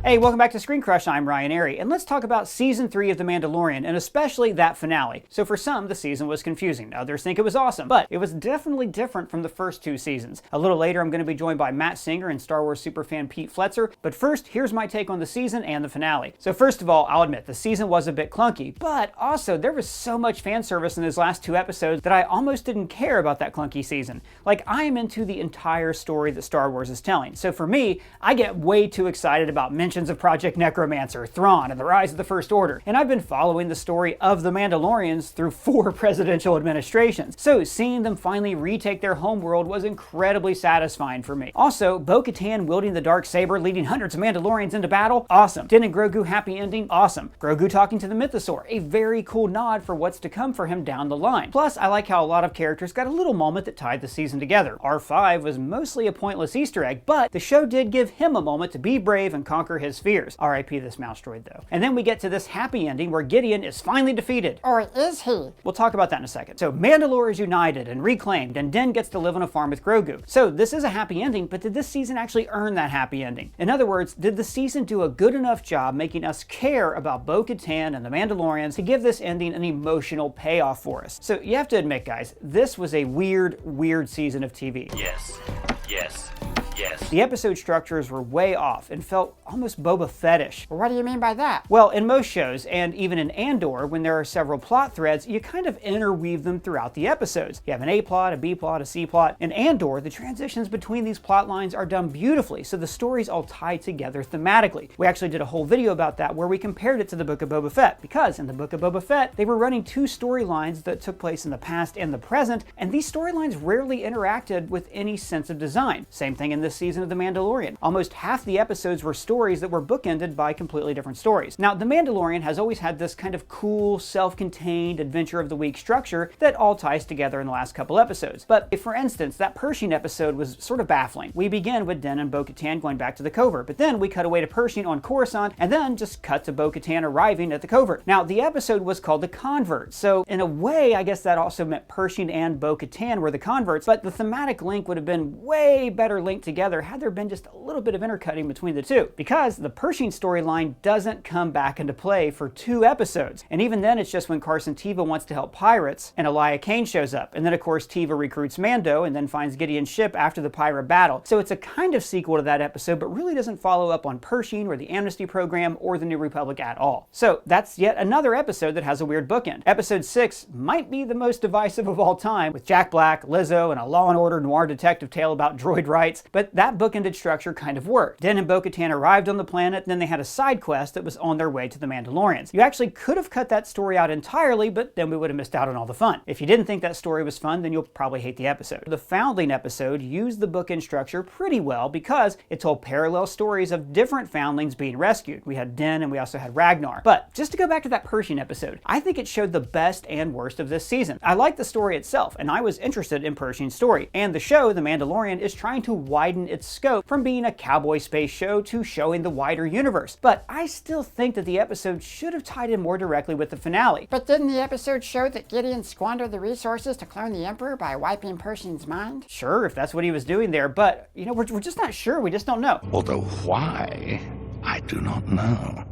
Hey, welcome back to ScreenCrush. I'm Ryan Airy, and let's talk about Season 3 of The Mandalorian, and especially that finale. So for some, the season was confusing. Others think it was awesome, but it was definitely different from the first two seasons. A little later, I'm going to be joined by Matt Singer and Star Wars superfan Pete Fletzer, but first, here's my take on the season and the finale. So first of all, I'll admit, the season was a bit clunky, but also, there was so much fan service in those last two episodes that I almost didn't care about that clunky season. Like, I am into the entire story that Star Wars is telling. So for me, I get way too excited about mentions of Project Necromancer, Thrawn, and the rise of the First Order, and I've been following the story of the Mandalorians through 4 presidential administrations, so seeing them finally retake their homeworld was incredibly satisfying for me. Also, Bo-Katan wielding the Darksaber leading hundreds of Mandalorians into battle, awesome. Din and Grogu happy ending, awesome. Grogu talking to the Mythosaur, a very cool nod for what's to come for him down the line. Plus, I like how a lot of characters got a little moment that tied the season together. R5 was mostly a pointless Easter egg, but the show did give him a moment to be brave and conquer his fears. R.I.P. this mouse droid though. And then we get to this happy ending where Gideon is finally defeated. Or is he? We'll talk about that in a second. So Mandalore is united and reclaimed, and Din gets to live on a farm with Grogu. So this is a happy ending, but did this season actually earn that happy ending? In other words, did the season do a good enough job making us care about Bo-Katan and the Mandalorians to give this ending an emotional payoff for us? So you have to admit, guys, this was a weird season of TV. Yes. The episode structures were way off and felt almost Boba Fettish. What do you mean by that? Well, in most shows, and even in Andor, when there are several plot threads, you kind of interweave them throughout the episodes. You have an A plot, a B plot, a C plot. In Andor, the transitions between these plot lines are done beautifully, so the stories all tie together thematically. We actually did a whole video about that where we compared it to the Book of Boba Fett, because in the Book of Boba Fett, they were running 2 storylines that took place in the past and the present, and these storylines rarely interacted with any sense of design. Same thing in this season of The Mandalorian. Almost half the episodes were stories that were bookended by completely different stories. Now, The Mandalorian has always had this kind of cool, self-contained adventure of the week structure that all ties together in the last couple episodes. But if, for instance, that Pershing episode was sort of baffling. We begin with Din and Bo-Katan going back to the covert, but then we cut away to Pershing on Coruscant, and then just cut to Bo-Katan arriving at the covert. Now, the episode was called The Convert, so in a way, I guess that also meant Pershing and Bo-Katan were the converts, but the thematic link would have been way better linked together had there been just a little bit of intercutting between the two, because the Pershing storyline doesn't come back into play for 2 episodes, and even then it's just when Carson Teva wants to help pirates and Elia Kane shows up, and then of course Teva recruits Mando and then finds Gideon's ship after the pirate battle. So it's a kind of sequel to that episode, but really doesn't follow up on Pershing or the Amnesty Program or the New Republic at all. So that's yet another episode that has a weird bookend. Episode 6 might be the most divisive of all time, with Jack Black, Lizzo, and a Law and Order noir detective tale about droid rights, but that bookended structure kind of worked. Din and Bo-Katan arrived on the planet, and then they had a side quest that was on their way to the Mandalorians. You actually could have cut that story out entirely, but then we would have missed out on all the fun. If you didn't think that story was fun, then you'll probably hate the episode. The Foundling episode used the bookend structure pretty well because it told parallel stories of different foundlings being rescued. We had Din and we also had Ragnar. But just to go back to that Pershing episode, I think it showed the best and worst of this season. I liked the story itself, and I was interested in Pershing's story. And the show, The Mandalorian, is trying to widen its scope from being a cowboy space show to showing the wider universe. But I still think that the episode should have tied in more directly with the finale. But didn't the episode show that Gideon squandered the resources to clone the Emperor by wiping Pershing's mind? Sure, if that's what he was doing there, but, you know, we're just not sure. We just don't know. Although why, I do not know.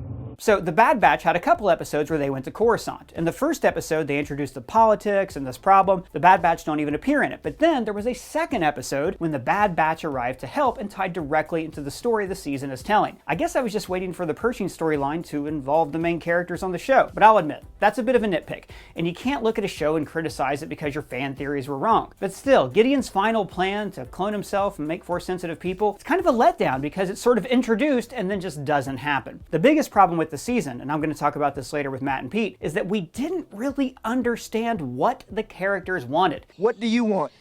So the Bad Batch had a couple episodes where they went to Coruscant. In the first episode, they introduced the politics and this problem. The Bad Batch don't even appear in it. But then there was a second episode when the Bad Batch arrived to help and tied directly into the story the season is telling. I guess I was just waiting for the Pershing storyline to involve the main characters on the show. But I'll admit, that's a bit of a nitpick. And you can't look at a show and criticize it because your fan theories were wrong. But still, Gideon's final plan to clone himself and make Force-sensitive people, it's kind of a letdown because it's sort of introduced and then just doesn't happen. The biggest problem with the season, and I'm going to talk about this later with Matt and Pete, is that we didn't really understand what the characters wanted. What do you want?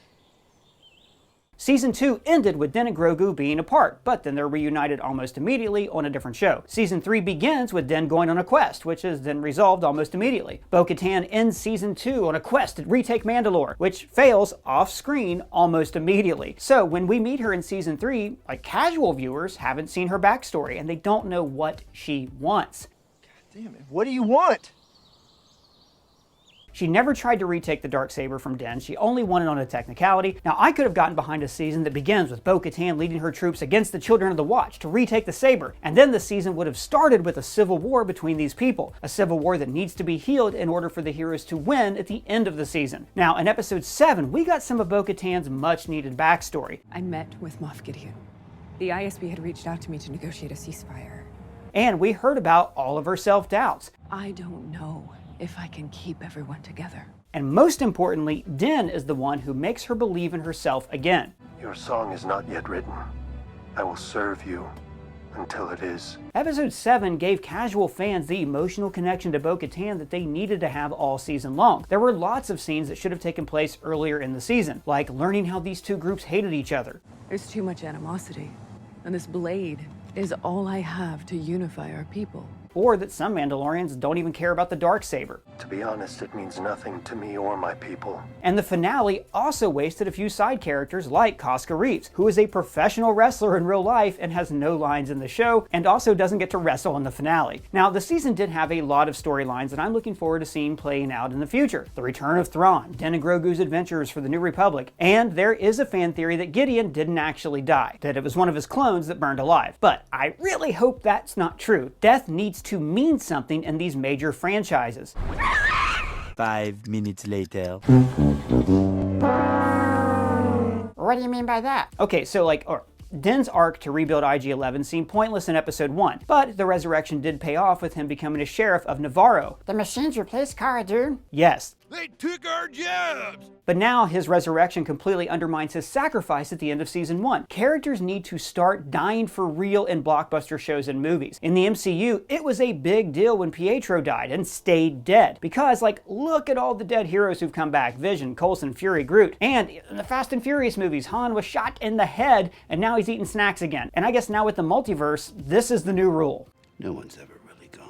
Season 2 ended with Din and Grogu being apart, but then they're reunited almost immediately on a different show. Season 3 begins with Din going on a quest, which is then resolved almost immediately. Bo-Katan ends Season 2 on a quest to retake Mandalore, which fails off-screen almost immediately. So when we meet her in Season 3, like casual viewers haven't seen her backstory, and they don't know what she wants. God damn it, what do you want? She never tried to retake the Darksaber from Din, she only won it on a technicality. Now, I could have gotten behind a season that begins with Bo-Katan leading her troops against the Children of the Watch to retake the saber, and then the season would have started with a civil war between these people, a civil war that needs to be healed in order for the heroes to win at the end of the season. Now, in episode 7, we got some of Bo-Katan's much-needed backstory. I met with Moff Gideon. The ISB had reached out to me to negotiate a ceasefire. And we heard about all of her self-doubts. I don't know if I can keep everyone together. And most importantly, Din is the one who makes her believe in herself again. Your song is not yet written. I will serve you until it is. Episode 7 gave casual fans the emotional connection to Bo-Katan that they needed to have all season long. There were lots of scenes that should have taken place earlier in the season, like learning how these two groups hated each other. There's too much animosity, and this blade is all I have to unify our people. Or that some Mandalorians don't even care about the Darksaber. To be honest, it means nothing to me or my people. And the finale also wasted a few side characters like Casca Reeves, who is a professional wrestler in real life and has no lines in the show, and also doesn't get to wrestle in the finale. Now, the season did have a lot of storylines that I'm looking forward to seeing playing out in the future. The return of Thrawn, Din and Grogu's adventures for the New Republic, and there is a fan theory that Gideon didn't actually die, that it was one of his clones that burned alive. But I really hope that's not true. Death needs to mean something in these major franchises. 5 minutes later. What do you mean by that? Okay, so Din's arc to rebuild IG-11 seemed pointless in episode 1, but the resurrection did pay off with him becoming a sheriff of Navarro. The machines replaced Cara Dune? Yes. They took our jobs! But now his resurrection completely undermines his sacrifice at the end of season 1. Characters need to start dying for real in blockbuster shows and movies. In the MCU, it was a big deal when Pietro died and stayed dead. Because, look at all the dead heroes who've come back. Vision, Coulson, Fury, Groot. And in the Fast and Furious movies, Han was shot in the head and now he's eating snacks again. And I guess now with the multiverse, this is the new rule. No one's ever really gone.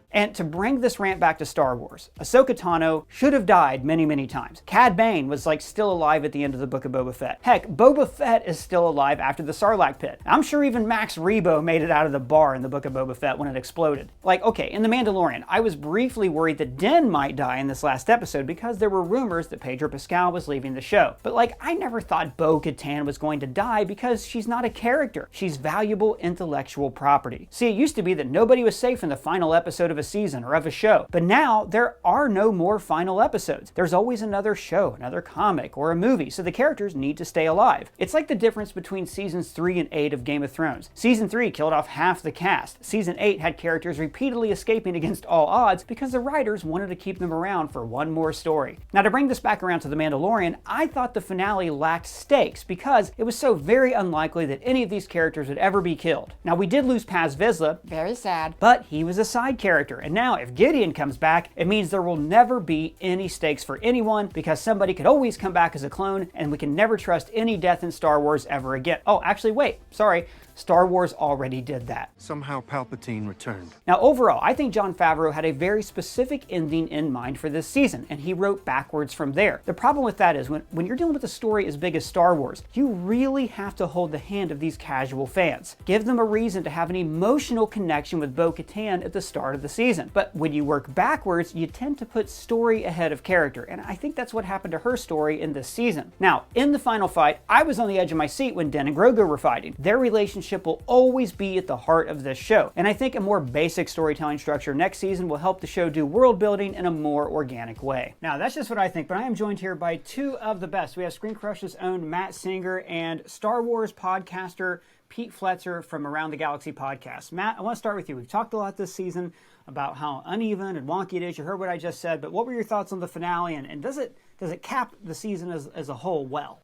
And to bring this rant back to Star Wars, Ahsoka Tano should have died many, many times. Cad Bane was still alive at the end of the Book of Boba Fett. Heck, Boba Fett is still alive after the Sarlacc pit. I'm sure even Max Rebo made it out of the bar in the Book of Boba Fett when it exploded. Okay, in The Mandalorian, I was briefly worried that Din might die in this last episode because there were rumors that Pedro Pascal was leaving the show. But I never thought Bo-Katan was going to die because she's not a character. She's valuable intellectual property. See, it used to be that nobody was safe in the final episode of a season or of a show. But now there are no more final episodes. There's always another show, another comic, or a movie, so the characters need to stay alive. It's like the difference between seasons 3 and 8 of Game of Thrones. Season 3 killed off half the cast. Season 8 had characters repeatedly escaping against all odds because the writers wanted to keep them around for one more story. Now, to bring this back around to The Mandalorian, I thought the finale lacked stakes because it was so very unlikely that any of these characters would ever be killed. Now, we did lose Paz Vizsla, Very sad. but he was a side character, and now if Gideon comes back, it means there will never be any stakes for anyone because somebody could always come back as a clone, and we can never trust any death in Star Wars ever again. Oh, actually, wait, sorry. Star Wars already did that. Somehow Palpatine returned. Now, overall, I think Jon Favreau had a very specific ending in mind for this season, and he wrote backwards from there. The problem with that is when you're dealing with a story as big as Star Wars, you really have to hold the hand of these casual fans. Give them a reason to have an emotional connection with Bo-Katan at the start of the season. But when you work backwards, you tend to put story ahead of character, and I think that's what happened to her story in this season. Now, in the final fight, I was on the edge of my seat when Din and Grogu were fighting. Their relationship will always be at the heart of this show, and I think a more basic storytelling structure next season will help the show do world building in a more organic way. Now, that's just what I think, but I am joined here by two of the best. We have ScreenCrush's own Matt Singer and Star Wars podcaster Pete Fletzer from Around the Galaxy podcast. Matt, I want to start with you. We've talked a lot this season about how uneven and wonky it is. You heard what I just said, but what were your thoughts on the finale, and does it cap the season as a whole well?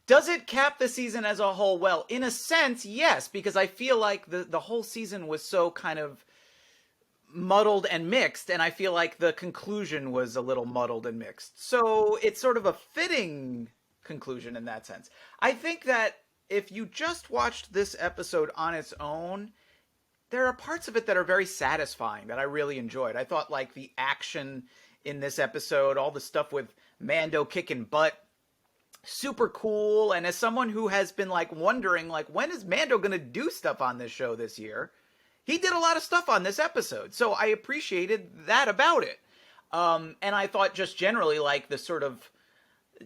Does it cap the season as a whole well? In a sense, yes, because I feel like the whole season was so kind of muddled and mixed, and I feel like the conclusion was a little muddled and mixed. So it's sort of a fitting conclusion in that sense. I think that if you just watched this episode on its own, there are parts of it that are very satisfying that I really enjoyed. I thought the action in this episode, all the stuff with Mando kicking butt, super cool. And as someone who has been wondering when is Mando gonna do stuff on this show this year, he did a lot of stuff on this episode, so I appreciated that about it. And I thought just generally, like, the sort of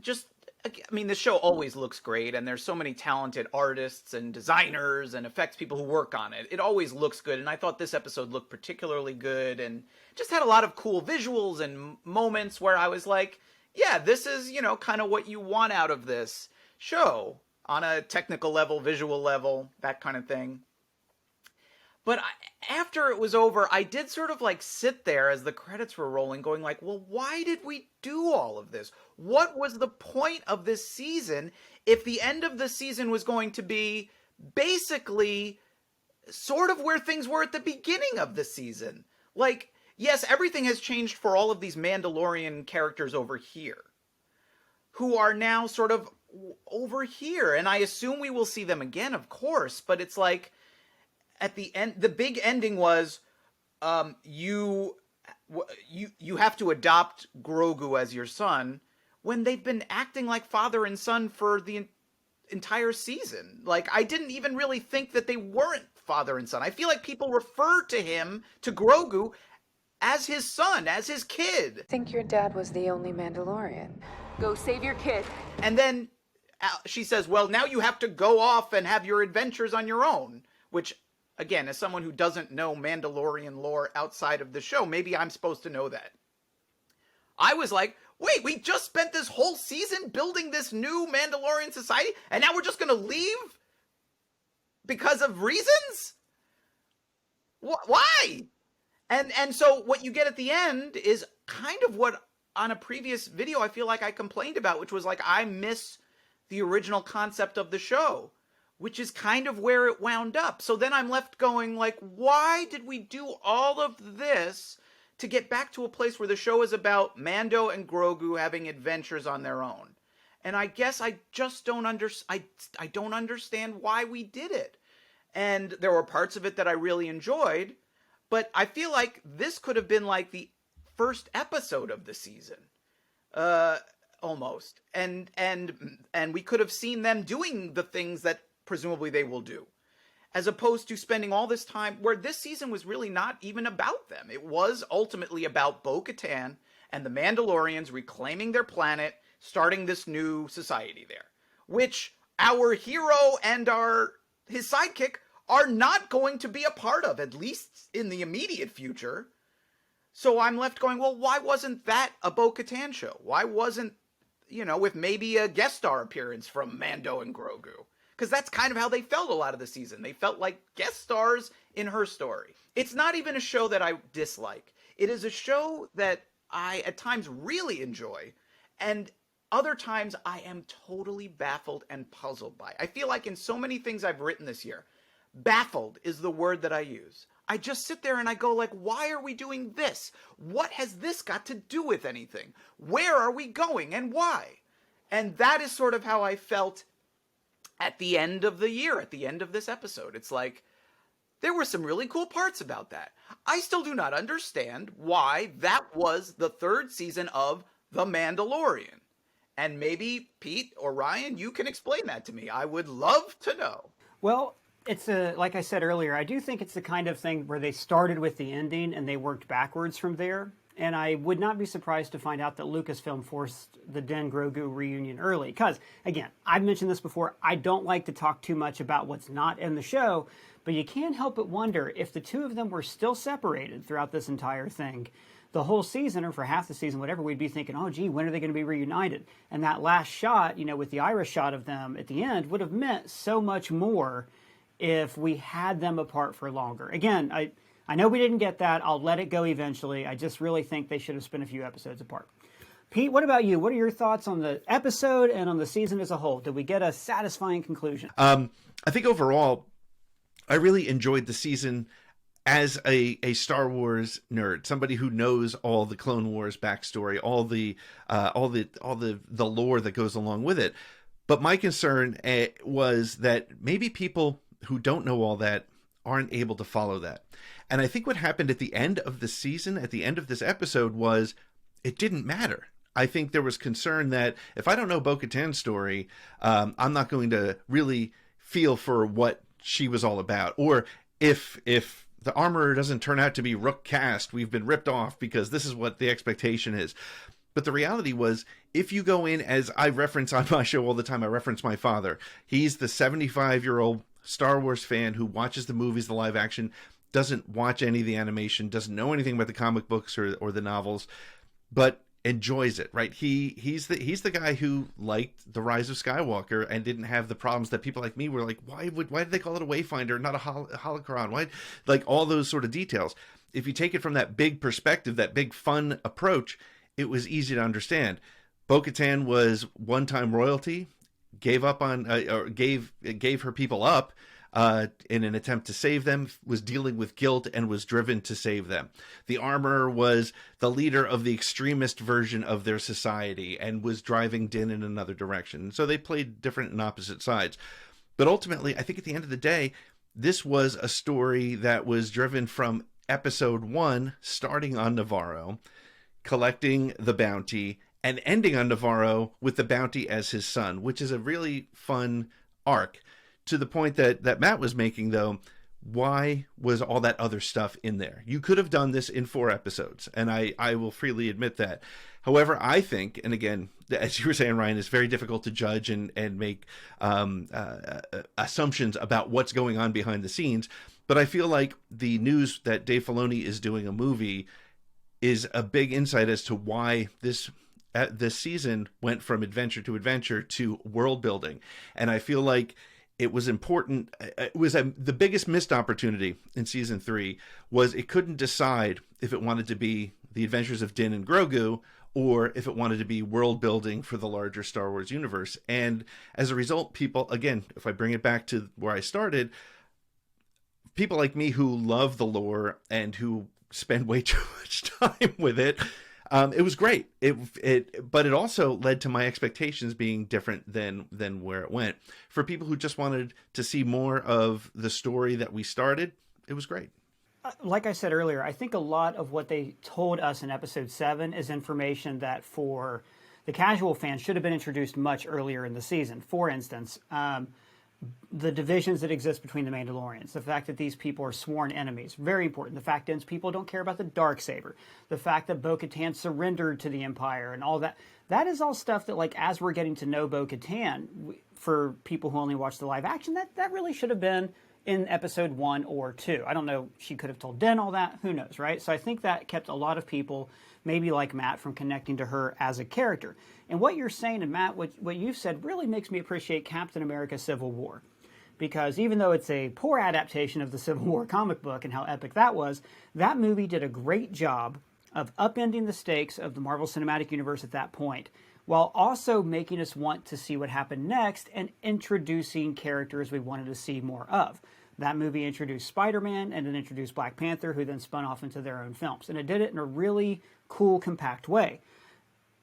just, I mean, the show always looks great, and there's so many talented artists and designers and effects people who work on it. It always looks good, and I thought this episode looked particularly good and just had a lot of cool visuals and moments where I was like, yeah, this is, you know, kind of what you want out of this show on a technical level, visual level, that kind of thing. But after it was over, I did sort of like sit there as the credits were rolling going like, well, why did we do all of this? What was the point of this season if the end of the season was going to be basically sort of where things were at the beginning of the season? Like, yes, everything has changed for all of these Mandalorian characters over here who are now sort of over here. And I assume we will see them again, of course, but it's like, at the end, the big ending was, you have to adopt Grogu as your son, when they've been acting like father and son for the entire season. Like, I didn't even really think that they weren't father and son. I feel like people refer to him, to Grogu, as his son, as his kid. I think your dad was the only Mandalorian. Go save your kid. And then she says, well, now you have to go off and have your adventures on your own, which, again, as someone who doesn't know Mandalorian lore outside of the show, maybe I'm supposed to know that. I was like, wait, we just spent this whole season building this new Mandalorian society, and now we're just going to leave? Because of reasons? Why? And so what you get at the end is kind of what, on a previous video, I feel like I complained about, which was like, I miss the original concept of the show, which is kind of where it wound up. So then I'm left going like, why did we do all of this to get back to a place where the show is about Mando and Grogu having adventures on their own? And I guess I just don't I don't understand why we did it. And there were parts of it that I really enjoyed, but I feel like this could have been like the first episode of the season. Almost. And we could have seen them doing the things that presumably they will do, as opposed to spending all this time where this season was really not even about them. It was ultimately about Bo-Katan and the Mandalorians reclaiming their planet, starting this new society there, which our hero and his sidekick are not going to be a part of, at least in the immediate future. So I'm left going, well, why wasn't that a Bo-Katan show? Why wasn't, with maybe a guest star appearance from Mando and Grogu? Because that's kind of how they felt a lot of the season. They felt like guest stars in her story. It's not even a show that I dislike. It is a show that I, at times, really enjoy. And other times, I am totally baffled and puzzled by. I feel like in so many things I've written this year, baffled is the word that I use. I just sit there and I go like, why are we doing this? What has this got to do with anything? Where are we going and why? And that is sort of how I felt at the end of the year, at the end of this episode. It's like, there were some really cool parts about that. I still do not understand why that was the third season of The Mandalorian. And maybe Pete or Ryan, you can explain that to me. I would love to know. Well, it's like I said earlier, I do think it's the kind of thing where they started with the ending and they worked backwards from there. And I would not be surprised to find out that Lucasfilm forced the Den Grogu reunion early. Because, again, I've mentioned this before, I don't like to talk too much about what's not in the show, but you can't help but wonder if the two of them were still separated throughout this entire thing, the whole season, or for half the season, whatever, we'd be thinking, oh, gee, when are they going to be reunited? And that last shot, with the iris shot of them at the end, would have meant so much more if we had them apart for longer. Again, I know we didn't get that. I'll let it go eventually. I just really think they should have spent a few episodes apart. Pete, what about you? What are your thoughts on the episode and on the season as a whole? Did we get a satisfying conclusion? I think overall, I really enjoyed the season as a Star Wars nerd, somebody who knows all the Clone Wars backstory, all the lore that goes along with it. But my concern was that maybe people who don't know all that aren't able to follow that. And I think what happened at the end of the season, at the end of this episode, was it didn't matter. I think there was concern that if I don't know Bo-Katan's story, I'm not going to really feel for what she was all about. Or if the armorer doesn't turn out to be Rook cast. We've been ripped off because this is what the expectation is. But the reality was, if you go in, as I reference on my show all the time, I reference my father. He's the 75-year-old Star Wars fan who watches the movies, the live action, doesn't watch any of the animation, doesn't know anything about the comic books or the novels, but enjoys it, right? He's the guy who liked The Rise of Skywalker and didn't have the problems that people like me were like, why did they call it a Wayfinder, not a holocron? Why, like all those sort of details. If you take it from that big perspective, that big fun approach, it was easy to understand. Bo-Katan was one-time royalty, gave up on or gave her people up in an attempt to save them, was dealing with guilt, and was driven to save them. The armorer was the leader of the extremist version of their society and was driving Din in another direction. So they played different and opposite sides. But ultimately, I think at the end of the day, this was a story that was driven from episode 1, starting on Navarro, collecting the bounty, and ending on Navarro with the bounty as his son, which is a really fun arc. To the point that Matt was making, though, why was all that other stuff in there? You could have done this in 4 episodes, and I will freely admit that. However, I think, and again, as you were saying, Ryan, it's very difficult to judge and make assumptions about what's going on behind the scenes, but I feel like the news that Dave Filoni is doing a movie is a big insight as to why this season went from adventure to world building. And I feel like it was important. It was the biggest missed opportunity in season 3 was it couldn't decide if it wanted to be the adventures of Din and Grogu or if it wanted to be world building for the larger Star Wars universe. And as a result, people, again, if I bring it back to where I started, people like me who love the lore and who spend way too much time with it, it was great. But it also led to my expectations being different than where it went. For people who just wanted to see more of the story that we started, it was great. Like I said earlier, I think a lot of what they told us in episode 7 is information that for the casual fan should have been introduced much earlier in the season. For instance, the divisions that exist between the Mandalorians, the fact that these people are sworn enemies, very important. The fact is people don't care about the Darksaber, the fact that Bo-Katan surrendered to the Empire and all that. That is all stuff that, like, as we're getting to know Bo-Katan, for people who only watch the live action, that really should have been in episode 1 or 2. I don't know, she could have told Den all that, who knows, right? So I think that kept a lot of people, maybe like Matt, from connecting to her as a character. And what you're saying, and Matt, what you've said really makes me appreciate Captain America Civil War. Because even though it's a poor adaptation of the Civil War comic book and how epic that was, that movie did a great job of upending the stakes of the Marvel Cinematic Universe at that point, while also making us want to see what happened next and introducing characters we wanted to see more of. That movie introduced Spider-Man and then introduced Black Panther, who then spun off into their own films. And it did it in a really cool, compact way.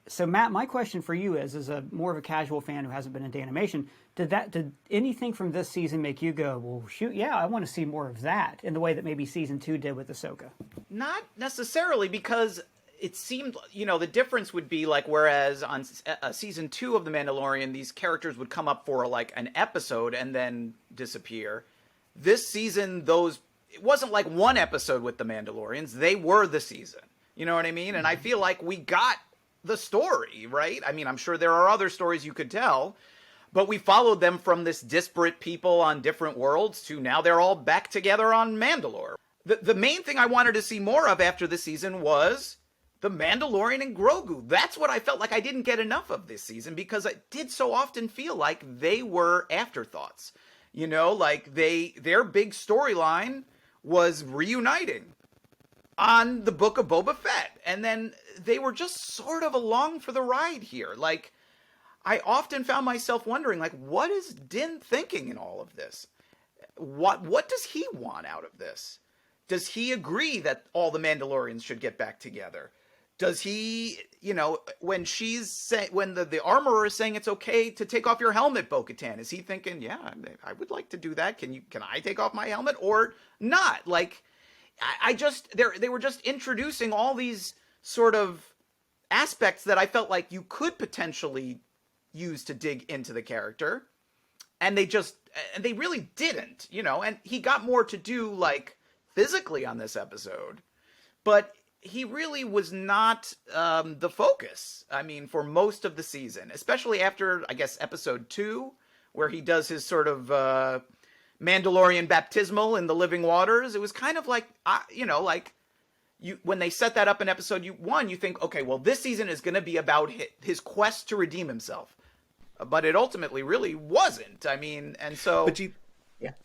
So, Matt, my question for you is, as a more of a casual fan who hasn't been into animation, did anything from this season make you go, well, shoot, yeah, I want to see more of that, in the way that maybe season 2 did with Ahsoka? Not necessarily, because it seemed, the difference would be like, whereas on season 2 of The Mandalorian, these characters would come up for like an episode and then disappear. This season, it wasn't like one episode with the Mandalorians. They were the season. You know what I mean? And I feel like we got the story, right? I mean, I'm sure there are other stories you could tell, but we followed them from this disparate people on different worlds to now they're all back together on Mandalore. The main thing I wanted to see more of after the season was the Mandalorian and Grogu. That's what I felt like I didn't get enough of this season, because I did so often feel like they were afterthoughts. Like their big storyline was reuniting on the Book of Boba Fett. And then they were just sort of along for the ride here. Like, I often found myself wondering, like, what is Din thinking in all of this? What does he want out of this? Does he agree that all the Mandalorians should get back together? Does he, when the armorer is saying it's okay to take off your helmet, Bo-Katan, is he thinking, yeah, I would like to do that. Can I take off my helmet or not? Like, they were just introducing all these sort of aspects that I felt like you could potentially use to dig into the character. And they really didn't, and he got more to do, like, physically on this episode, but he really was not the focus. I mean, for most of the season, especially after, I guess, episode 2, where he does his sort of Mandalorian baptismal in the living waters. It was kind of like, like when they set that up in episode 1, you think, okay, well, this season is going to be about his quest to redeem himself. But it ultimately really wasn't. I mean, and so... But do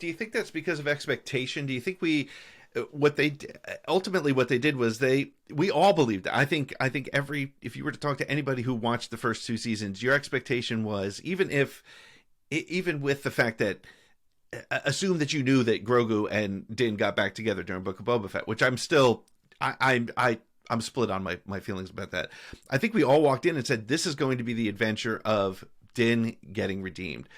you think that's because of expectation? Do you think what they did was we all believed it. I think if you were to talk to anybody who watched the first 2 seasons, your expectation was, even with the fact that, assume that you knew that Grogu and Din got back together during Book of Boba Fett, which I'm still, I'm split on my feelings about that. I think we all walked in and said, this is going to be the adventure of Din getting redeemed.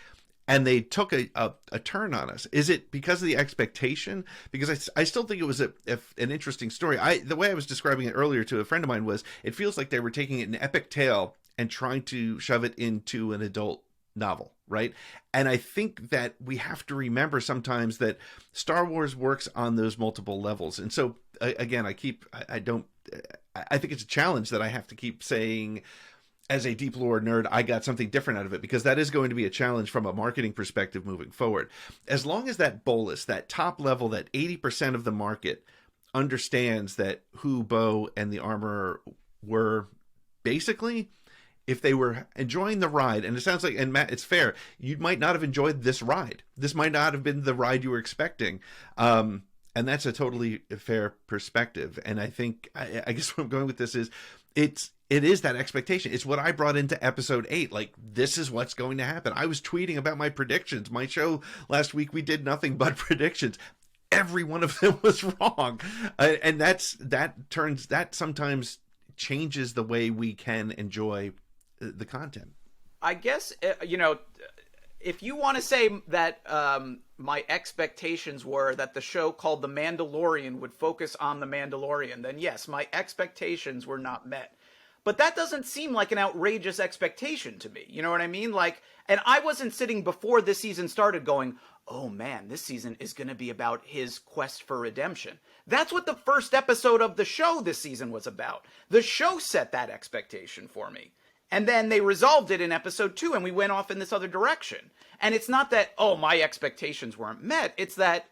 And they took a turn on us. Is it because of the expectation? Because I still think it was an interesting story. The way I was describing it earlier to a friend of mine was, it feels like they were taking an epic tale and trying to shove it into an adult novel, right? And I think that we have to remember sometimes that Star Wars works on those multiple levels. And so again, I think it's a challenge that I have to keep saying, as a deep lore nerd, I got something different out of it, because that is going to be a challenge from a marketing perspective moving forward. As long as that bolus, that top level, that 80% of the market understands that who Bo and the Armorer were, basically, if they were enjoying the ride, and it sounds like, and Matt, it's fair, you might not have enjoyed this ride. This might not have been the ride you were expecting. And that's a totally fair perspective. And I think, I guess where I'm going with this is, it is that expectation. It's what I brought into episode 8. Like, this is what's going to happen. I was tweeting about my predictions. My show last week, we did nothing but predictions. Every one of them was wrong. And that sometimes changes the way we can enjoy the content. I guess, if you want to say that my expectations were that the show called The Mandalorian would focus on the Mandalorian, then yes, my expectations were not met. But that doesn't seem like an outrageous expectation to me. You know what I mean? Like, and I wasn't sitting before this season started going, oh man, this season is going to be about his quest for redemption. That's what the first episode of the show this season was about. The show set that expectation for me. And then they resolved it in episode 2, and we went off in this other direction. And it's not that, oh, my expectations weren't met. It's that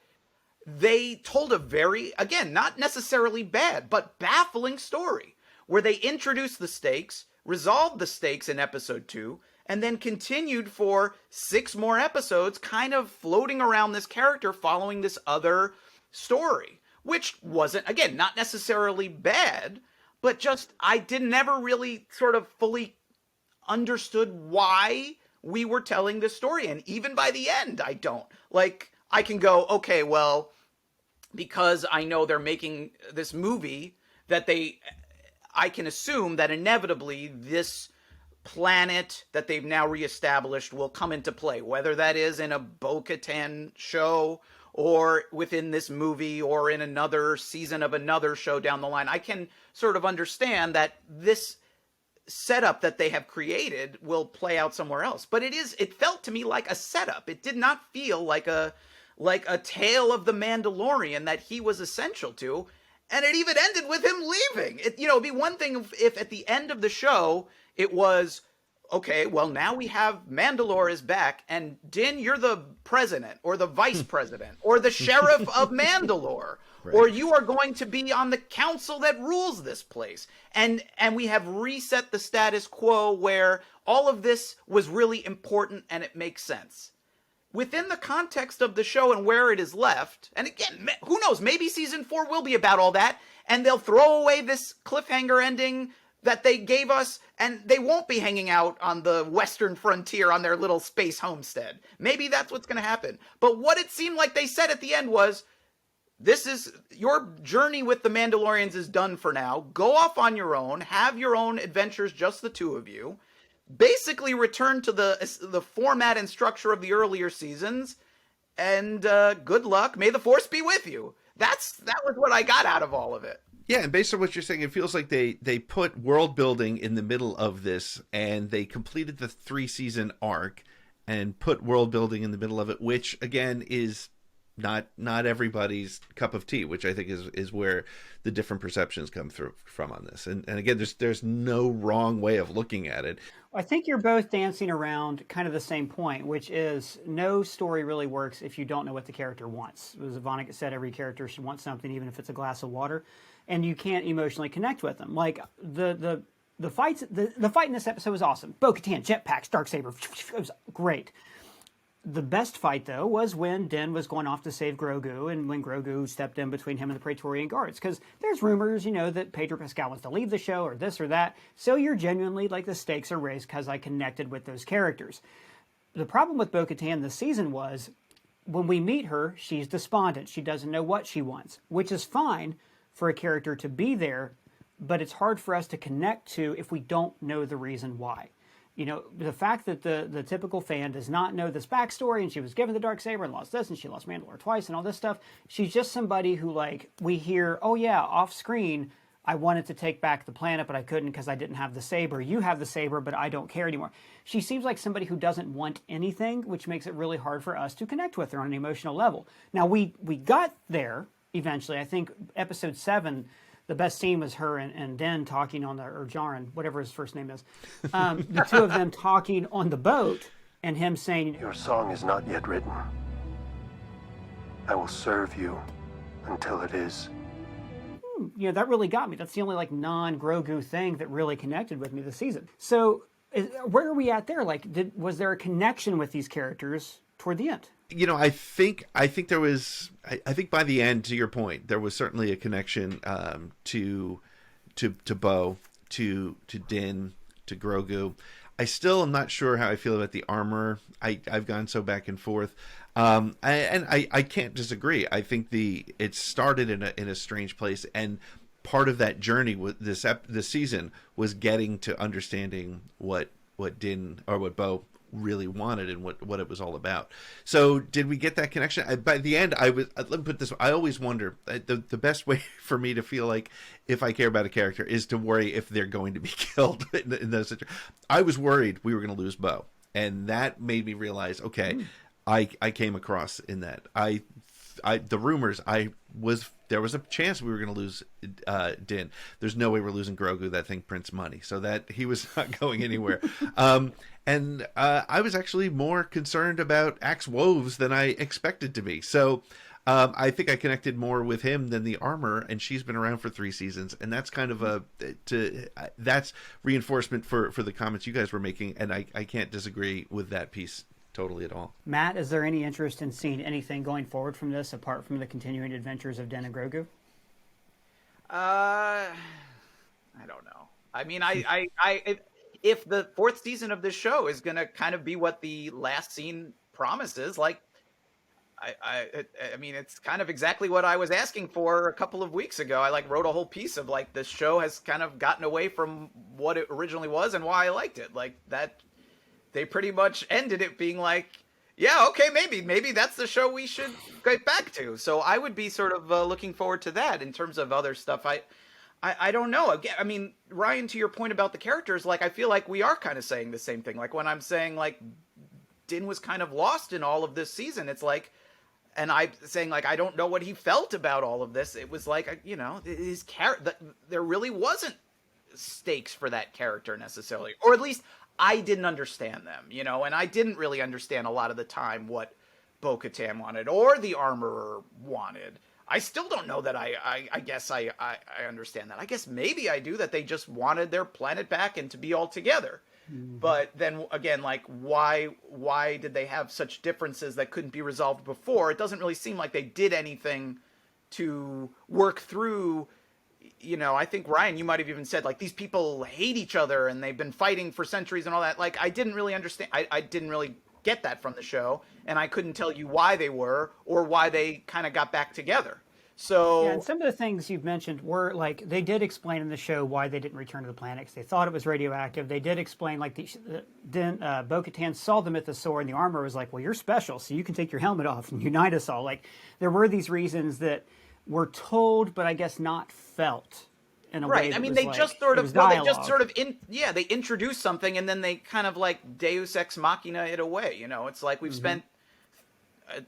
they told a very, again, not necessarily bad, but baffling story, where they introduced the stakes, resolved the stakes in episode 2, and then continued for 6 more episodes kind of floating around this character following this other story, which wasn't, again, not necessarily bad, but just I never really sort of fully understood why we were telling this story. And even by the end, I don't. Like, I can go, okay, well, because I know they're making this movie that I can assume that inevitably this planet that they've now reestablished will come into play, whether that is in a Bo-Katan show or within this movie or in another season of another show down the line. I can sort of understand that this setup that they have created will play out somewhere else. But it felt to me like a setup. It did not feel like a tale of the Mandalorian that he was essential to. And it even ended with him leaving. It'd be one thing if at the end of the show it was, okay, well, now we have Mandalore is back, and Din, you're the president or the vice president or the sheriff of Mandalore, right, or you are going to be on the council that rules this place. And we have reset the status quo where all of this was really important and it makes sense. Within the context of the show and where it is left, and again, who knows, maybe season 4 will be about all that, and they'll throw away this cliffhanger ending that they gave us, and they won't be hanging out on the western frontier on their little space homestead. Maybe that's what's going to happen. But what it seemed like they said at the end was, this is, your journey with the Mandalorians is done for now. Go off on your own, have your own adventures, just the two of you. Basically return to the format and structure of the earlier seasons, and good luck. May the Force be with you. That was what I got out of all of it. Yeah, and based on what you're saying, it feels like they put world building in the middle of this, and they completed the 3-season arc and put world building in the middle of it, which again is not everybody's cup of tea, which I think is where the different perceptions come through from on this. And again, there's no wrong way of looking at it. I think you're both dancing around kind of the same point, which is no story really works if you don't know what the character wants. As Vonnegut said, every character should want something, even if it's a glass of water, and you can't emotionally connect with them. Like the fights, the fight in this episode was awesome. Bo-Katan, jetpacks, Darksaber, it was great. The best fight, though, was when Din was going off to save Grogu, and when Grogu stepped in between him and the Praetorian Guards. Because there's rumors, that Pedro Pascal wants to leave the show, or this or that. So you're genuinely, the stakes are raised because I connected with those characters. The problem with Bo-Katan this season was, when we meet her, she's despondent. She doesn't know what she wants, which is fine for a character to be there, but it's hard for us to connect to if we don't know the reason why. The fact that the typical fan does not know this backstory, and she was given the Darksaber and lost this, and she lost Mandalore twice and all this stuff. She's just somebody who, we hear, oh yeah, off screen, I wanted to take back the planet, but I couldn't because I didn't have the saber. You have the saber, but I don't care anymore. She seems like somebody who doesn't want anything, which makes it really hard for us to connect with her on an emotional level. Now, we got there eventually. I think episode 7, the best scene was her and Den talking or Jaren, whatever his first name is. The two of them talking on the boat, and him saying, Your song is not yet written. I will serve you until it is. That really got me. That's the only non-Grogu thing that really connected with me this season. So where are we at there? Was there a connection with these characters toward the end? I think there was. I think by the end, to your point, there was certainly a connection to Bo, to Din, to Grogu. I still am not sure how I feel about the armor. I've gone so back and forth, I can't disagree. I think it started in a strange place, and part of that journey with this season was getting to understanding what Din or what Bo really wanted and what it was all about. So did we get that connection? By the end, let me put this, I always wonder, the best way for me to feel like if I care about a character is to worry if they're going to be killed in those situations. I was worried we were going to lose Bo, and that made me realize, okay, I came across in that. The rumors, there was a chance we were going to lose Din. There's no way we're losing Grogu. That thing prints money, so that he was not going anywhere. And I was actually more concerned about Axe Woves than I expected to be. So I think I connected more with him than the armor, and she's been around for 3 seasons, and that's kind of that's reinforcement for the comments you guys were making, and I can't disagree with that piece totally at all. Matt, is there any interest in seeing anything going forward from this apart from the continuing adventures of Den and Grogu? I don't know. I mean, if the 4th season of this show is going to kind of be what the last scene promises, I mean, it's kind of exactly what I was asking for a couple of weeks ago. I wrote a whole piece of this show has kind of gotten away from what it originally was and why I liked it. That they pretty much ended it being yeah, okay, maybe that's the show we should get back to. So I would be sort of looking forward to that. In terms of other stuff, I don't know. Again, I mean, Ryan, to your point about the characters, I feel like we are kind of saying the same thing. When I'm saying Din was kind of lost in all of this season, it's and I'm saying I don't know what he felt about all of this. It was his character. There really wasn't stakes for that character necessarily, or at least I didn't understand them, and I didn't really understand a lot of the time what Bo-Katan wanted or the Armorer wanted. I still don't know that I guess I understand that. I guess maybe I do, that they just wanted their planet back and to be all together. Mm-hmm. But then again, why did they have such differences that couldn't be resolved before? It doesn't really seem like they did anything to work through. I think, Ryan, you might have even said, these people hate each other and they've been fighting for centuries and all that. I didn't really understand. I didn't really get that from the show, and I couldn't tell you why they were or why they kind of got back together. So yeah, and some of the things you've mentioned were they did explain in the show why they didn't return to the planet, 'cause they thought it was radioactive. They did explain then Bo-Katan saw the mythosaur, and the armor was well, you're special, so you can take your helmet off and unite us all. There were these reasons that were told, but I guess not felt in a way. Right. I mean, they just sort of they introduced something and then they kind of Deus Ex Machina it away. It's we've spent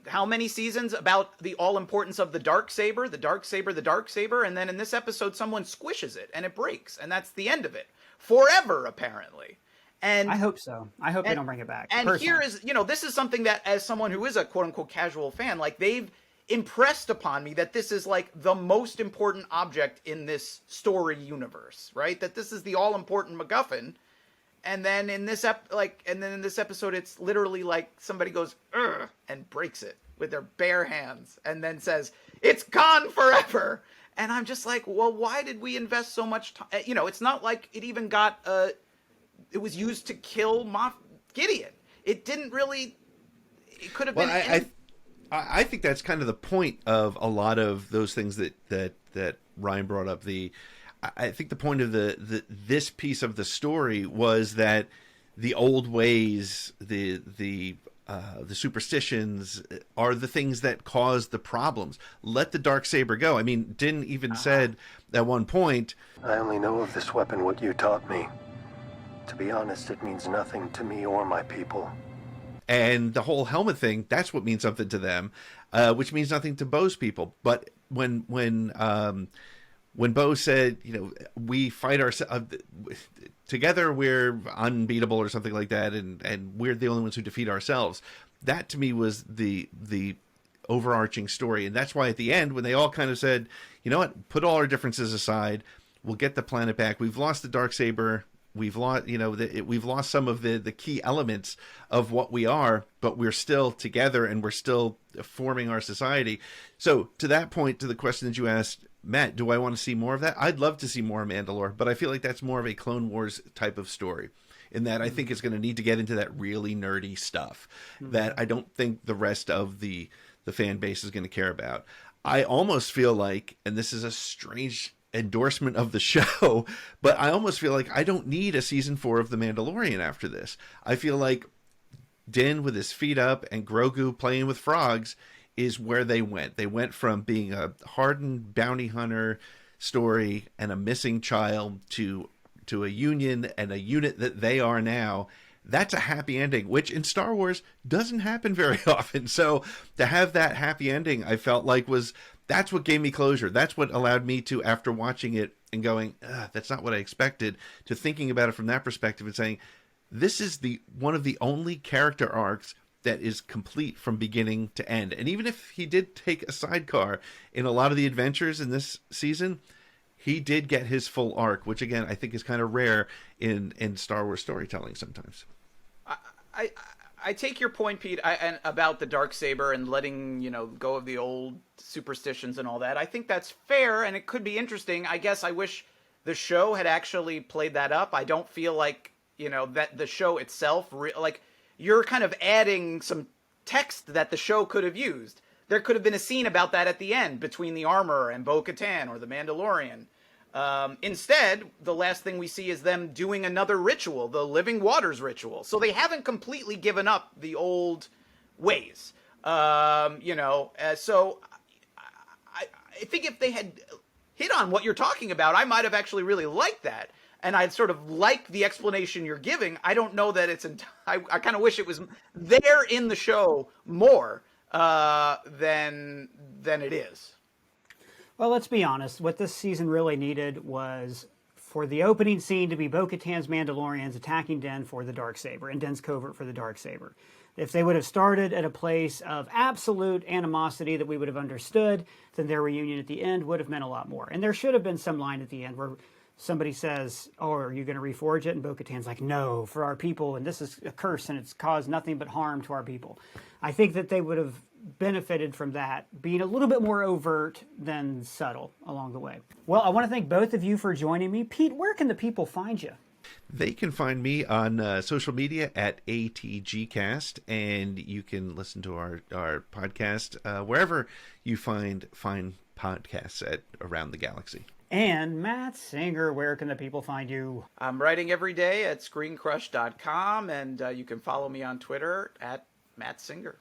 how many seasons about the all importance of the dark saber, the dark saber, the dark saber, and then in this episode someone squishes it and it breaks, and that's the end of it forever, apparently. And I hope so. I hope they don't bring it back. And personally. here is, this is something that, as someone who is a quote unquote casual fan, like, they've impressed upon me that this is like the most important object in this story universe, right? That this is the all important MacGuffin. And then in this episode, it's literally like somebody goes "Ugh," and breaks it with their bare hands, and then says it's gone forever. And I'm just like, well, why did we invest so much time? It's not like it even got it was used to kill Moff Gideon. It didn't really. It could have been. I think that's kind of the point of a lot of those things that Ryan brought up. I think the point of this piece of the story was that the old ways, the superstitions are the things that cause the problems. Let the Darksaber go. I mean, Din even said at one point, I only know of this weapon what you taught me. To be honest, it means nothing to me or my people. and the whole helmet thing, that's what means something to them, which means nothing to Bo's people. But when Bo said, we fight ourselves together, we're unbeatable or something like that, and we're the only ones who defeat ourselves. That to me was the overarching story, and that's why at the end, when they all kind of said, you know what, put all our differences aside, we'll get the planet back. We've lost the Darksaber. We've lost, we've lost some of the key elements of what we are, but we're still together and we're still forming our society. So to that point, to the question that you asked, Matt, do I want to see more of that? I'd love to see more of Mandalore, but I feel like that's more of a Clone Wars type of story, in that I think it's going to need to get into that really nerdy stuff that I don't think the rest of the fan base is going to care about. I almost feel like, and this is a strange endorsement of the show, but I almost feel like I don't need a season 4 of The Mandalorian after this. I feel like Din with his feet up and Grogu playing with frogs is where they went. They went from being a hardened bounty hunter story and a missing child to a union and a unit that they are now. That's a happy ending, which in Star Wars doesn't happen very often. So to have that happy ending, I felt like that's what gave me closure. That's what allowed me to, after watching it and going, that's not what I expected, to thinking about it from that perspective and saying, this is one of the only character arcs that is complete from beginning to end. And even if he did take a sidecar in a lot of the adventures in this season, he did get his full arc, which again, I think is kind of rare in Star Wars storytelling sometimes. I take your point, Pete, and about the Darksaber and letting, go of the old superstitions and all that. I think that's fair, and it could be interesting. I guess I wish the show had actually played that up. I don't feel like, that the show itself, you're kind of adding some text that the show could have used. There could have been a scene about that at the end between the armor and Bo-Katan or the Mandalorian. Instead, the last thing we see is them doing another ritual, the Living Waters ritual. So they haven't completely given up the old ways. So I think if they had hit on what you're talking about, I might have actually really liked that. And I'd sort of like the explanation you're giving. I don't know that it's I kind of wish it was there in the show more than it is. Well, let's be honest. What this season really needed was for the opening scene to be Bo-Katan's Mandalorians attacking Din for the Darksaber and Din's covert for the Darksaber. If they would have started at a place of absolute animosity that we would have understood, then their reunion at the end would have meant a lot more. And there should have been some line at the end where somebody says, "Oh, are you going to reforge it?" And Bo-Katan's like, "No, for our people, and this is a curse, and it's caused nothing but harm to our people." I think that they would have benefited from that being a little bit more overt than subtle along the way. Well, I want to thank both of you for joining me. Pete, where can the people find you? They can find me on social media at ATGcast, and you can listen to our podcast wherever you find podcasts around the galaxy. And Matt Singer, where can the people find you? I'm writing every day at ScreenCrush.com, and you can follow me on Twitter at Matt Singer.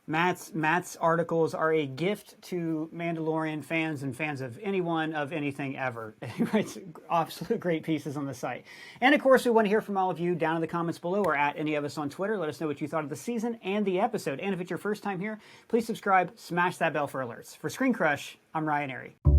Matt's articles are a gift to Mandalorian fans and fans of anyone, of anything ever. He writes absolute great pieces on the site. And of course, we want to hear from all of you down in the comments below or at any of us on Twitter. Let us know what you thought of the season and the episode. And if it's your first time here, please subscribe, smash that bell for alerts. For ScreenCrush, I'm Ryan Airy.